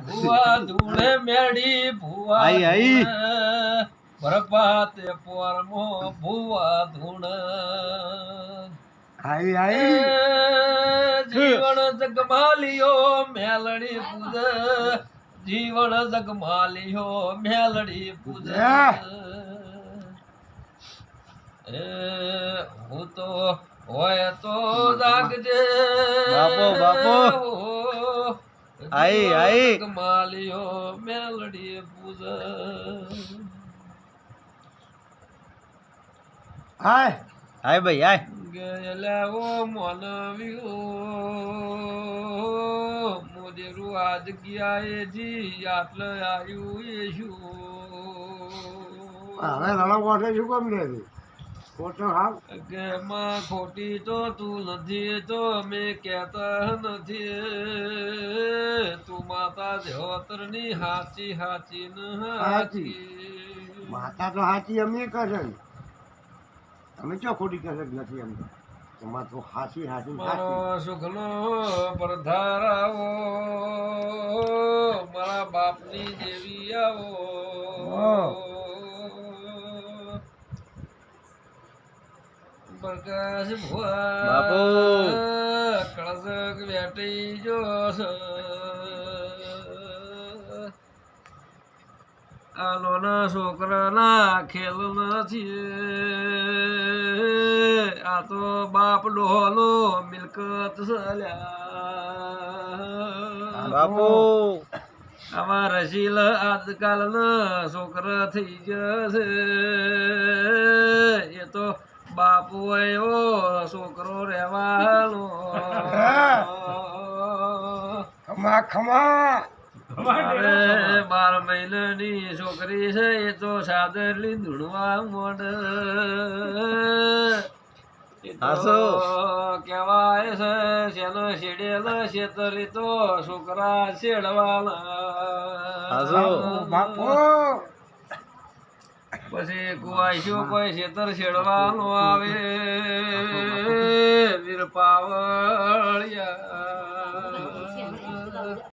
ભુવા ધૂળે મેળી ભુવા ભરપાતે પોરમો ભુવા ધૂળ જીવન જગમાલિયો મેલડી પૂજ જીવન જગમાલિયો મેલડી પૂજ હું તો હોય તો જાગજે બાપો જગમાલિયો મેલડી પૂજ હાય ભાઈ હાય ગયેલા ઓ મનવ્યો મોદેરું આજ ગયા એ જી આટલે આવ્યું એ શું હવે રણો કોઠે શું કેમ લે કોઠો હાલ કે માં ખોટી તો તું નથી તો અમે કહેતા નથી તું માતા દેવતરની હાચી હાચી ન હાચી માતા તો હાચી અમે કરે અમે ચો ખોટી કરે નથી એમ તમારે તો હાચી હાચી મારો સુખનો પરધારાવો મારા બાપની દેવી આવો પ્રકાશ બાપુ કળસક બેટી જો આલોના છોકરાના ખેલ નથી આ તો બાપ ડોહલો મિલકત સલ્યા બાપુ આમાં રસીલ આજકાલના છોકરા થઈ જશે એ તો બાપુ એવો છોકરો રહેવાનો ખમા ખમા 12 મહિનાની છોકરી છે એ તો સાદરલી ધૂણવા મોડ કેવાય છે શેનો શેડેલો શેતરી તો છોકરા શેડવાના પછી કુવાઈશું કોઈ શેતર શેડવાનું આવે વીર પાવળિયા